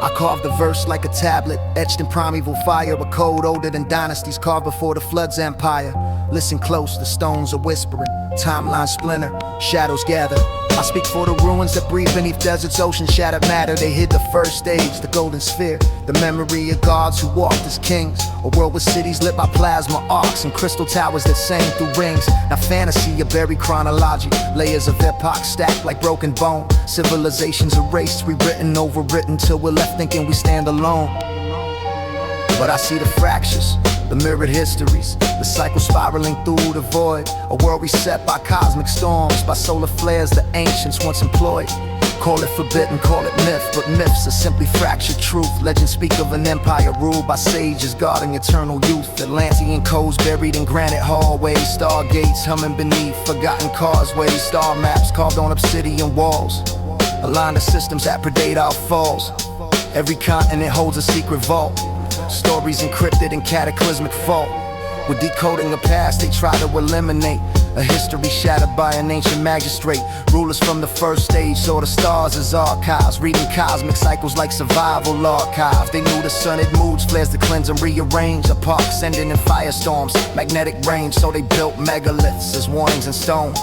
I carved the verse like a tablet, etched in primeval fire, a code older than dynasties carved before the flood's empire. Listen close, the stones are whispering, timeline splinter, shadows gather. I speak for the ruins that breathe beneath deserts, ocean shattered matter. They hid the first stage, the golden sphere, the memory of gods who walked as kings. A world with cities lit by plasma arcs and crystal towers that sang through rings. Now fantasy, a buried chronology, layers of epoch stacked like broken bone. Civilizations erased, rewritten, overwritten, till we're left thinking we stand alone. But I see the fractures, the mirrored histories, the cycle spiraling through the void. A world reset by cosmic storms, by solar flares the ancients once employed. Call it forbidden, call it myth, but myths are simply fractured truth. Legends speak of an empire ruled by sages guarding eternal youth. Atlantean codes buried in granite hallways, stargates humming beneath forgotten causeways. Star maps carved on obsidian walls align the systems that predate our falls. Every continent holds a secret vault, stories encrypted in cataclysmic fault. With decoding a past they try to eliminate, a history shattered by an ancient magistrate. Rulers from the first stage saw the stars as archives, reading cosmic cycles like survival archives. They knew the sun had moods, flares to cleanse and rearrange. A park sending in firestorms, magnetic range, so they built megaliths as warnings in stone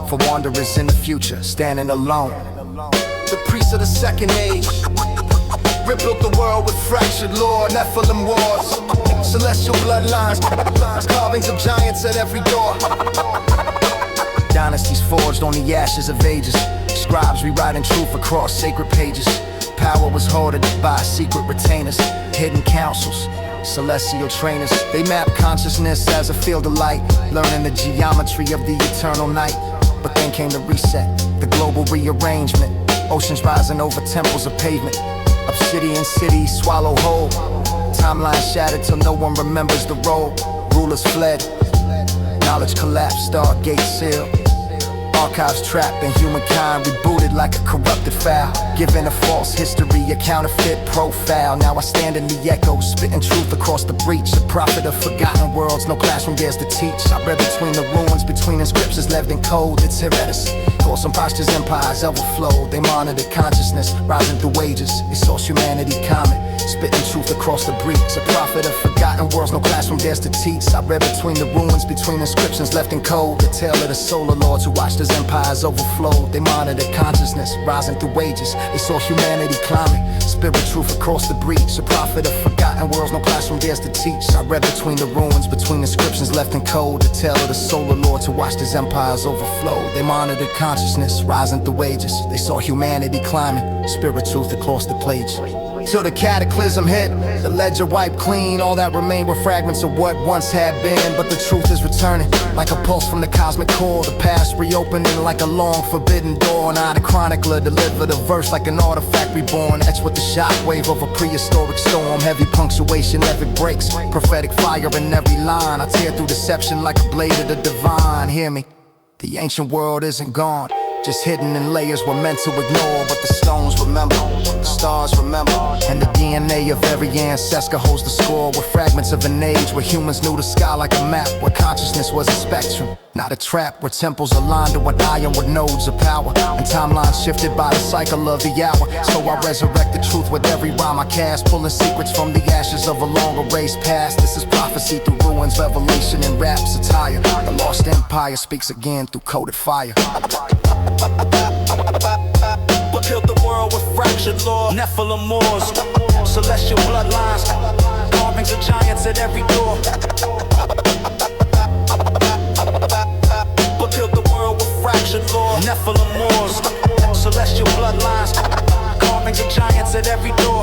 for wanderers in the future, standing alone. The priests of the second age rebuilt the world with fractured lore, Nephilim wars, celestial bloodlines, carvings of giants at every door. Dynasties forged on the ashes of ages, scribes rewriting truth across sacred pages. Power was hoarded by secret retainers, hidden councils, celestial trainers. They map consciousness as a field of light, learning the geometry of the eternal night. But then came the reset, the global rearrangement. Oceans rising over temples of pavement, obsidian cities swallow whole. Timeline shattered till no one remembers the role. Rulers fled, knowledge collapsed, stargates sealed. Archives trapped and humankind rebooted like a corrupted fowl. Given a false history, a counterfeit profile. Now I stand in the echoes, spitting truth across the breach. A prophet of forgotten worlds, no classroom dares to teach. I read between the ruins, between inscriptions left in code. It's heresy. Some postures, empires overflowed. They monitored consciousness, rising through ages. They saw humanity common, spitting truth across the breach. A prophet of forgotten worlds, no classroom dares to teach. I read between the ruins, between inscriptions left in code. The tale of the solar lords who watched as empires overflowed. They monitored consciousness, rising through ages. They saw humanity climbing, spirit truth across the breach. A prophet of forgotten worlds, no classroom dares to teach. I read between the ruins, between inscriptions left in code. The tale of the solar lords who watched as empires overflowed. They monitored consciousness, rising through ages. They saw humanity climbing, spirit truth across the page. Till the cataclysm hit, the ledger wiped clean. All that remained were fragments of what once had been. But the truth is returning, like a pulse from the cosmic core. The past reopening like a long forbidden door. Now the chronicler delivered a verse like an artifact reborn, etched with the shockwave of a prehistoric storm. Heavy punctuation, every breaks, prophetic fire in every line. I tear through deception like a blade of the divine. Hear me, the ancient world isn't gone, just hidden in layers we're meant to ignore. But the stones remember, the stars remember, and the DNA of every ancestor holds the score. With fragments of an age where humans knew the sky like a map, where consciousness was a spectrum, not a trap. Where temples aligned to an iron with nodes of power, and timelines shifted by the cycle of the hour. So I resurrect the truth with every rhyme I cast, pulling secrets from the ashes of a long erased past. This is prophecy through ruins, revelation in rap satire. The lost empire speaks again through coded fire. But built the world with fractured lore, Nephilim wars, celestial bloodlines, carvings of giants at every door. But built the world with fractured lore, Nephilim wars, celestial bloodlines, carvings of giants at every door.